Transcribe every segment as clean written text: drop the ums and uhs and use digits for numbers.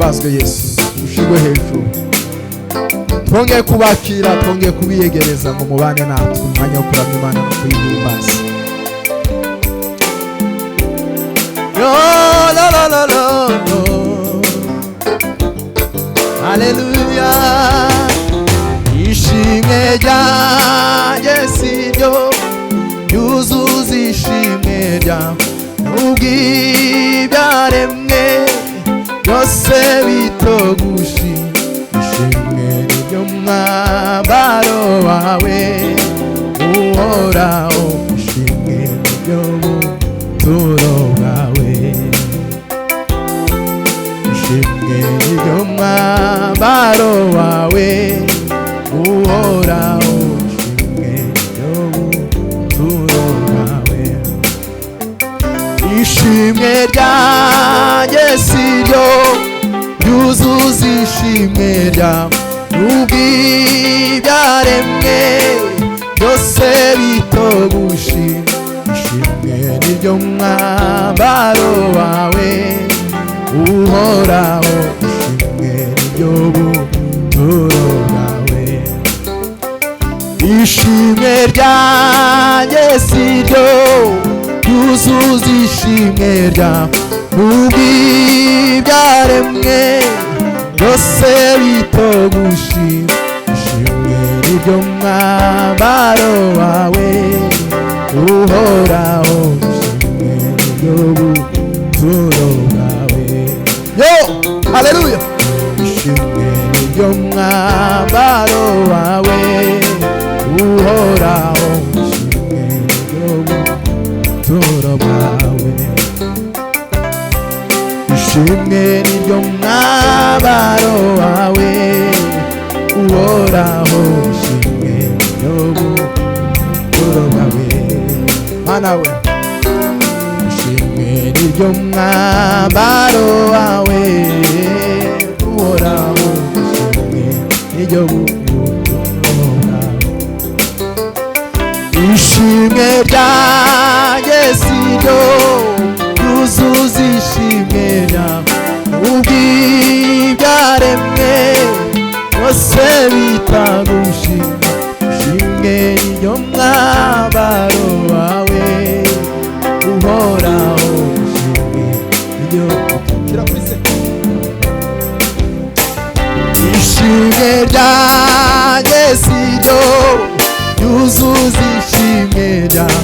uhimbazwe Yesu, ushigwe hejuru. Twongeye kubakira, twongeye kubiyegereza ngo mubane natwe umwanya wo kuramya Imana no kuyihimbaza. La la la la, haleluya. Ishimwe ryanjye siryo yuzuza ishimwe ryawe, ubw'ibyaremwe byose bitogushima. Ishimwe niryo mwambaro wawe uhoraho, ishimwe niryo buturo bwawe. Ishimwe niryo mwambaro wawe uhoraho, ishimwe niryo buturo bwawe. Ishimwe ryanjye siryo yuzuza ishimwe ryawe, ubw'ibyaremwe byose bitogushima. Ishimwe niryo mwambaro wawe uhoraho, ishimwe niryo buturo bwawe. Ishimwe ryanjye siryo yuzuza ishimwe ryawe, ubw'ibyaremwe byose bitogushima. Ishimwe niryo mwambaro wawe uhoraho, ishimwe niryo buturo bwawe. Yo, haleluya. Ishimwe niryo mwambaro wawe uhoraho, ishimwe niryo buturo bwawe. Ishimwe niryo mwambaro wawe uhoraho, ishimwe niryo buturo bwawe. Mana we, ishimwe niryo mwambaro wawe uhoraho, ishimwe niryo buturo bwawe. Ishimwe ryanjye siryo yuzuza ishimwe ryawe, ubw'ibyaremwe byose bitagushima. Ishimwe niryo mwambaro wawe uhoraho, ishimwe niryo ishimwe ryanjye siryo yuzuza ishimwe ryawe,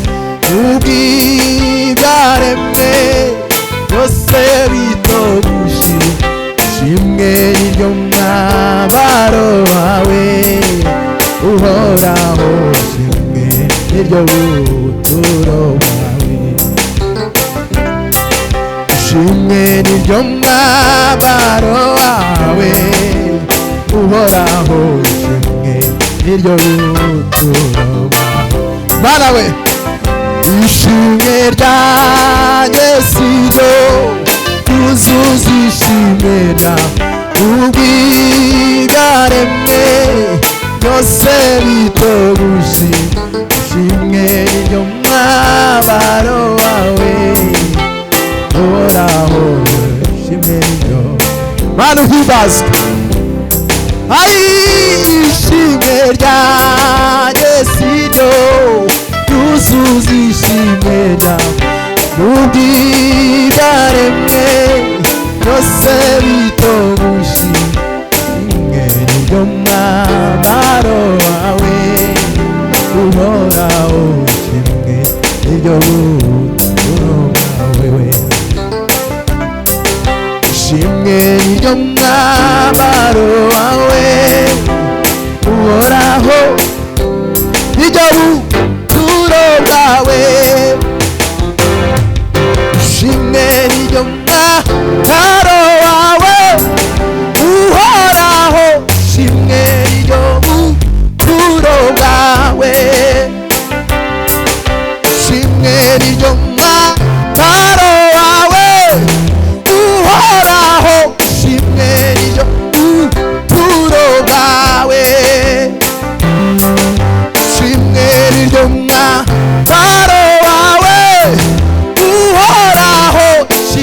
ubw'ibyaremwe byose bitogushima. Ishimwe niryo mwambaro wawe uhoraho, ishimwe niryo buturo bwawe. Ishimwe niryo mwambaro wawe uhoraho, ishimwe niryo buturo bwawe. Bana we, ishimwe ryanjye siryo yuzuza ishimwe ryawe, ubw'ibyaremwe byose bitogushima. Ishimwe niryo mwambaro wawe uhoraho, ishimwe niryo. Mana uhimbazwe. Ai, ishimwe ryanjye siryo yuzuza ishimwe ryawe, ubw'ibyaremwe byose bitogushima. Ishimwe niryo mwambaro wawe uhoraho, ishimwe niryo buturo bwawe. Ishimwe niryo mwambaro wawe uhoraho, niryo buturo bwawe. Ishimwe niryo mwambaro wawe uhoraho, ishimwe niryo buturo bwawe. Ishimwe niryo mwambaro wawe uhoraho, ishimwe niryo buturo bwawe. Ishimwe niryo mwambaro wawe uhoraho, ishimwe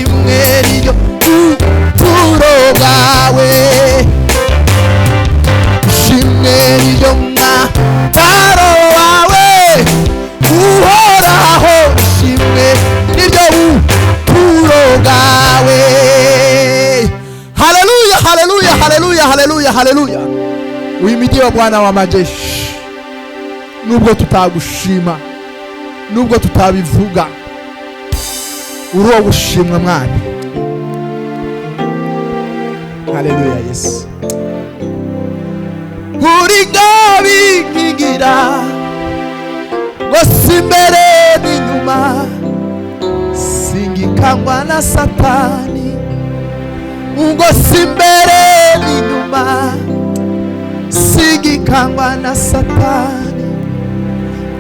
haleluya, haleluya. Uhimidiwe Bwana wa majeshi. Nubwo tutagushima, nubwo tutabivuga, uro gushimwa Mwami. Haleluya Yesu. Uri ngabi nkigira ngo simbere n'inyuma, singikangwa na Satani. Ngo simbere n'inyuma, singikangwa na Satani.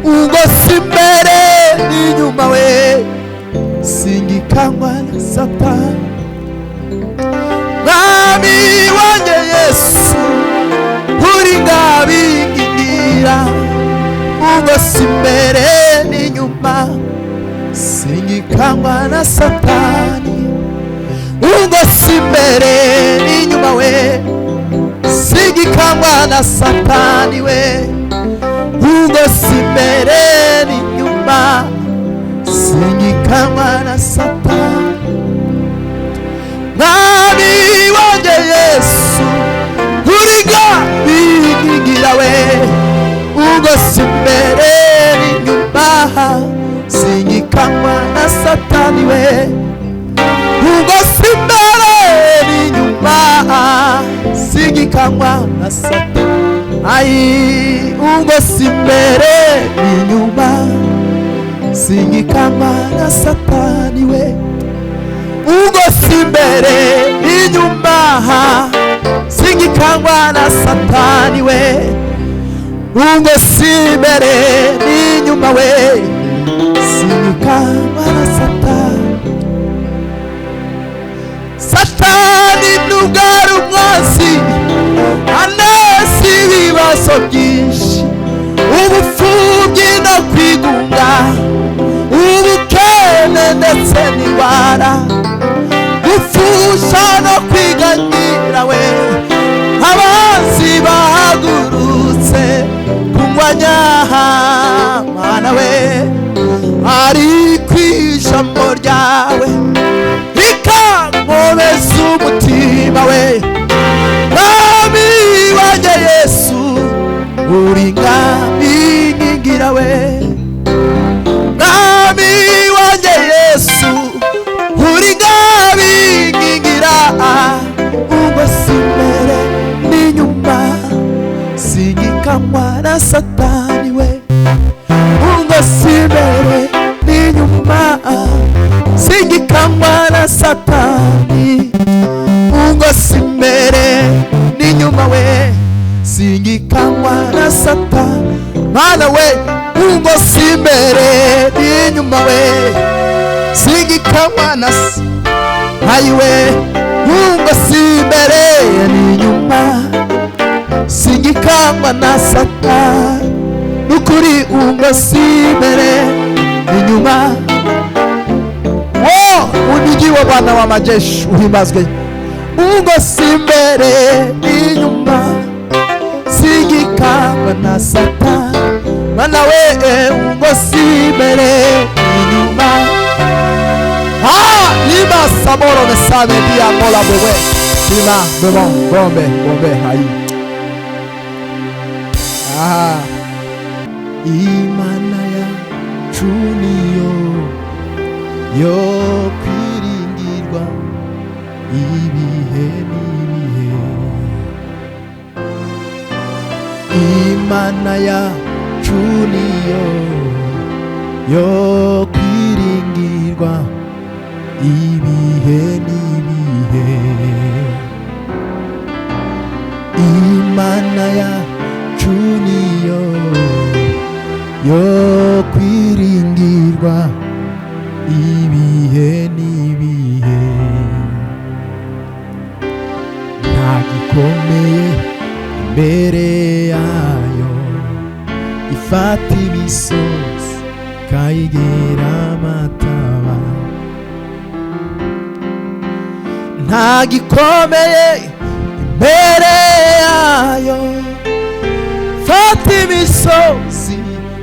Ngo simbere n'inyuma we, singikangwa na Satani. Mwami wanjye Yesu, uri ngabi nkigira ngo simbere n'inyuma, singikangwa na Satani. Ngo simbere n'inyuma we, singikangwa na Satani we. Ngo simbere n'inyuma, singikangwa na Satani. Mwami wanjye Yesu, uri ngabi nkigira we, ngo simbere n'inyuma, singikangwa na Satani we. Ngo simbere n'inyuma, singikangwa na Satani. Ai, ngo simbere n'inyuma, singikangwa na Satani we. Ngo simbere n'inyuma, singikangwa na Satani we. Ngo simbere n'inyuma we, singikangwa na Satani. Satani nugari umwanzi, anesi ibibazo byinshi, ubupfubyi no kwigunga, ubukene ndetse n'indwara, gupfusha no kwiganyira we. Abanzi bahagurutse kungwanya Mana we, ariko ijambo ryawe rikankomeza umutima we. Mwami wanjye Yesu, uri ngabi nkigira we. Mwami wanjye Yesu, uri ngabi nkigira. Ngo simbere n'inyuma, singikangwa na Satani we. Ngo simbere n'inyuma, singikangwa na Satani. Ngo simbere n'inyuma we, singikangwa na Satani. Mana we, ngo simbere n'inyuma we, singikangwa na Satani we. Ngo simbere n'inyuma, singikangwa na Satani. Nukuri ngo simbere n'inyuma. Unigiwe Bwana wa majeshi, uhimbazwe. Ngo simbere n'inyuma, singikangwa na Satani. Mana we, ngo simbere n'inyuma. Lima samoro mesame dia mola bewe. Lima bebon bombe bombe hayi. Imana ya chuniyo yo kwiringirwa ibihe n'ibihe. Imana ya chuniyo yo kwiringirwa ibihe n'ibihe. Imana ya chuniyo yo kwiringirwa ibihe n'ibihe. Nta gikomeye imbere yayo, ifata imisozi kayigira amataba. Nta gikomeye imbere yayo, fata imisozi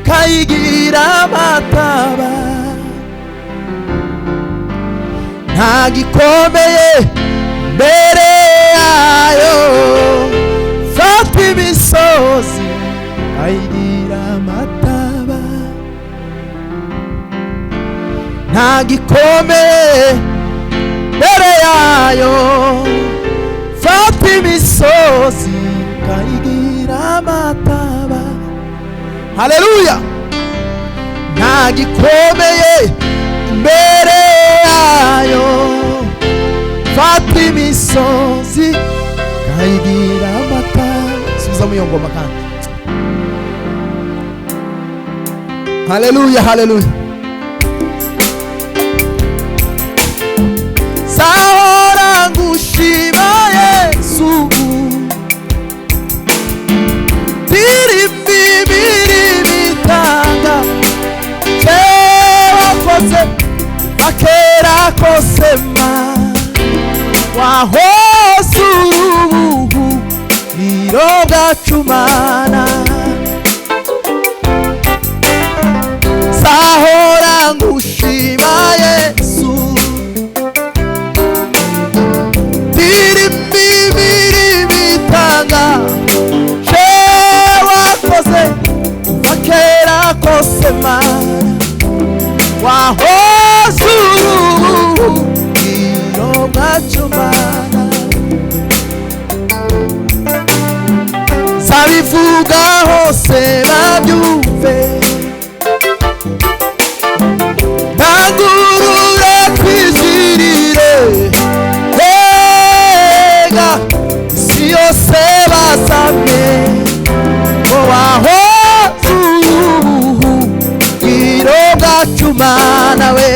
kayigira amataba. Nta gikomeye imbere yayo, gikomeye mbere yayo, fata imisozi ukayigira amataba. Haleluya! nta gikomeye imbere yayo, fata imisozi ukayigira amataba. Subiza mu iyo ngoma kandi. Haleluya, haleluya. Zahora ngushima Yesu, ndirimba imirimo itangaje wakoze akera kose Mana, wahoze ubuhungiro bwacu Mana. Zahora ngushima Yesu, ndirimba imirimo itangaje wakoze akera kose Mana, wahoze ubuhungiro bwacu Mana. Zabivuga hose babyumve, ntangurure kwizirire, hega isi yose basame ngo wahoze ubuhungiro bwacu Mana we.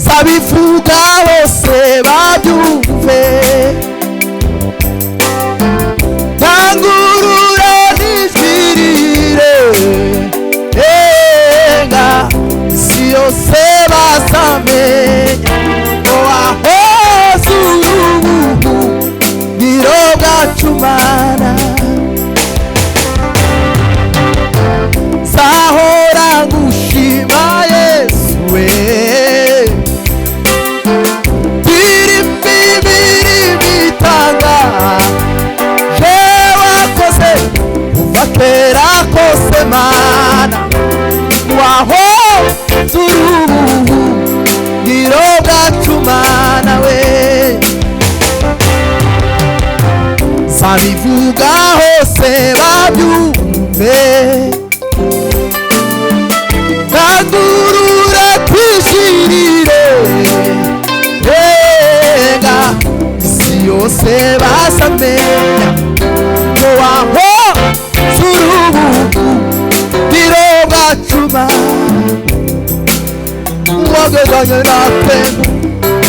Zabivuga bose babyumve, ntangurure n'ijwirire, isi yose bazamenya ngo wahoze ubuhungiro bwacu Mana. Zahora ngushima Yesu we, ndirimba imirimo itangaje wakoze kuva kera kose Mana, wahoze ubuhungiro bwacu Mana we. Zabivuga hose babyumve, ntangurure kwishirire, hega isi yose basamenya ngo wahoze ubuhungiro bwacu Mana. Wagendanye natwe,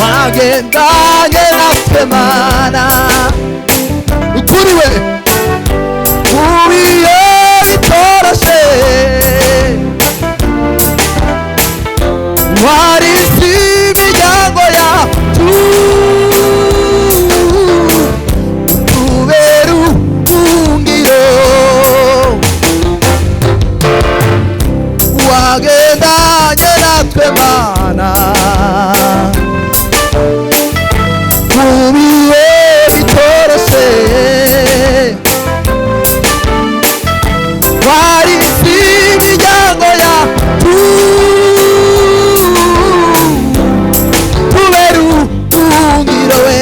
wagendanye natwe Mana, ukuri we ubiye bitoroshe, warize imiryango yacu, utubera ubuhungiro, wagendanye natwe Mana, ubiye bitoroshe, warize imiryango yacu, tubera ubuhungiro we.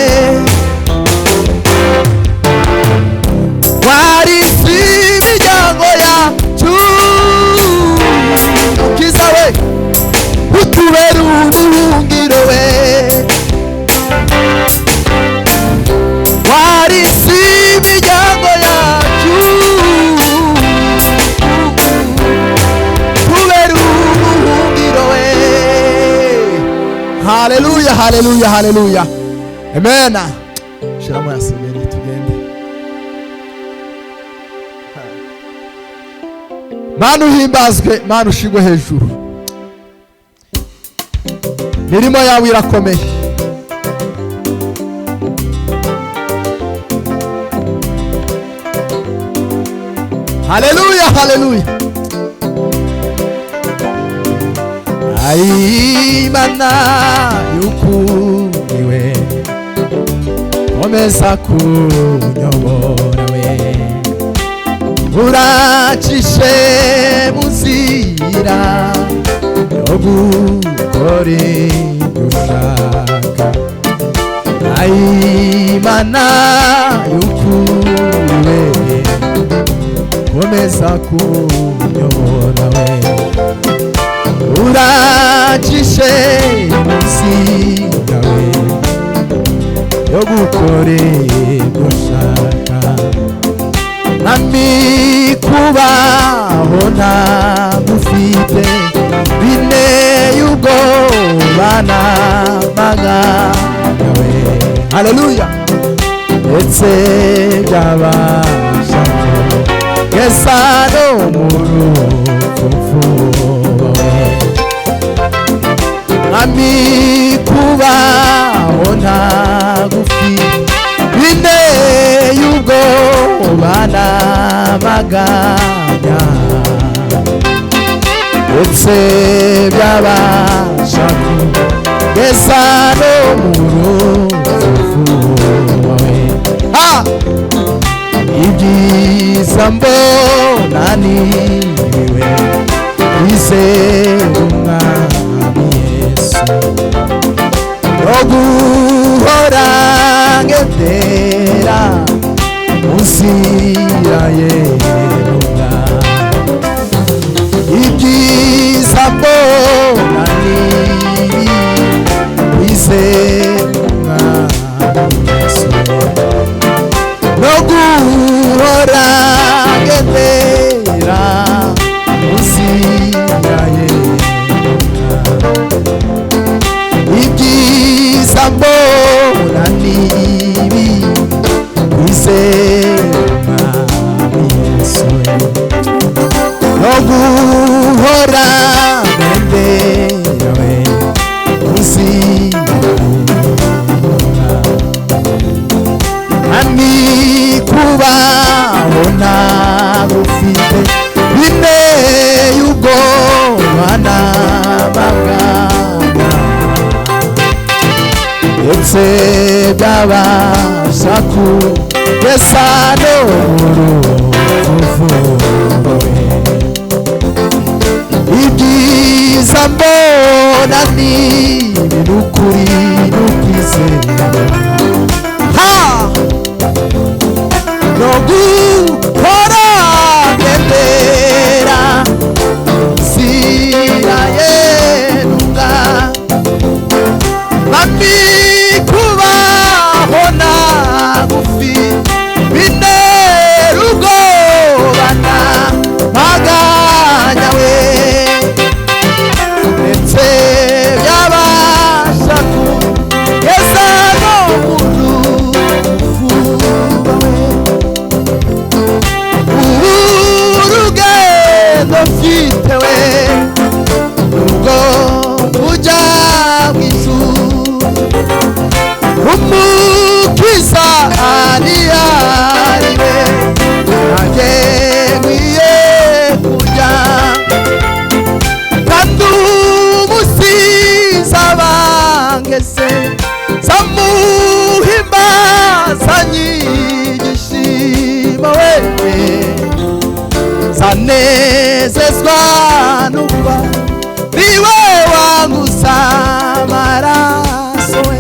Warize imiryango yacu, Mukiza we, utubera ubuhungiro we. Warize imiryango yacu, tubera ubuhungiro we. Haleluya, haleluya, haleluya, amen. Shiramo yasemeni tugende. Mana uhimbazwe, Mana ushigwe hejuru, mirimo yawe irakomeye. Haleluya, haleluya. Ai Mana yukuriwe, komeza kunyobora we. uracishe muzira yo gukora ibyo ushaka Imana y'ukuri komeza kunyobora we uracishe muzira we yo gukora ibyo ushaka nami kubaho ntagufite binteye ubwoba n'amaganya we haleluya ndetse byabasha kugeza no mu rupfu we nami kubaho ntagufite binteye ubwoba n'amaganya ndetse byabasha kugeza no mu rupfu we ibyiza mbona niwe wizera umwami Yesu no guhora ngendera munzira ye ibyiza mbona niwe wizera umwami Yesu no guhora ngendera munzira ye ibyiza mbona nibi wizera umwami Yesu no guhora ngendera we munzira nami kubaho ntagufite binteye ubwoba n'amaganya ndetse byabasha kugeza no mu rupfu we ibyiza mbona nibi n'ukuri n'ukwizera no guhora ngendera munzira ye nami kubaho ntagufite bintera ubwoba n'amaganya we ndetse byabasha kugeza no mu rupfu urugendo mfite we nubwo ujya mu ijuru umukiza ntiyari we nanjye nkwiye kujya kandi umusiza bangese zamuhimbaza nyigishima we zanezezwa n'uba niwe wanguza amaraso we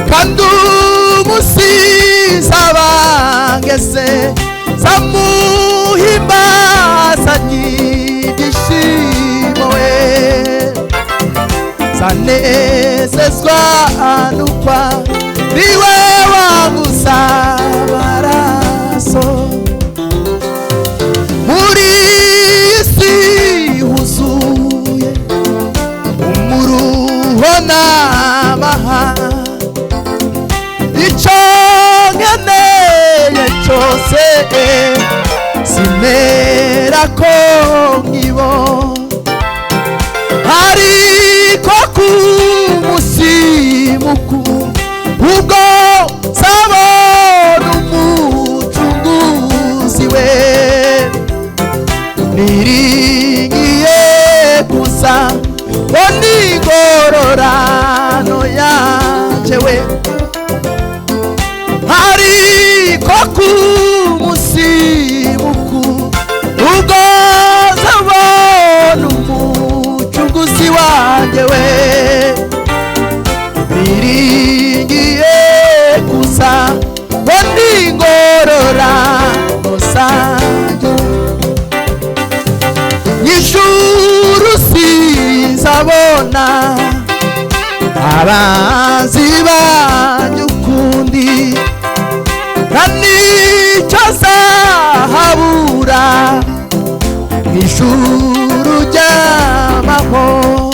kandi umusiza bangese zamuhimbaza nyigishima we zanezezwa n'uba niwe wanguza amaraso muri isi huzuye umuruho n'amahanga icyo nkeneye cyose sinera ko nkibona ariko ku munsi mukuru ubwo nzabona umucunguzi we niringiye gusa ngo n'ingororano yanjye we ariko ku munsi we biringiye gusa ngo ndingororano zanjye n'ijuru sinzabona abanzi banjye ukundi nta n'icyo zahabura mw'ijuru ry'amahoro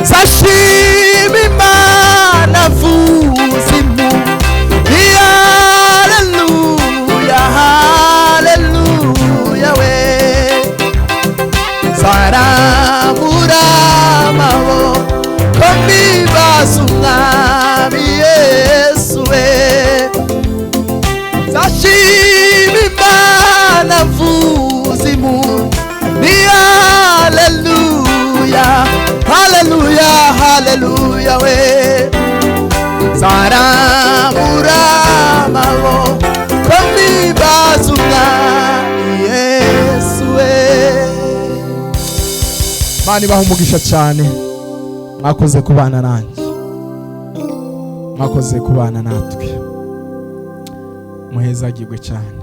zashima Imana vuza impundu haleluya haleluya we zarambura amaboko mbibaza umwami Yesu we zashima Imana vuza impundu haleluya haleluya haleluya we zarambura amaboko mbibaza umwami Yesu we. Imana ibaha umugisha cyane, mwakoze kubana nanjye, mwakoze kubana natwe, muhezagirwe cyane.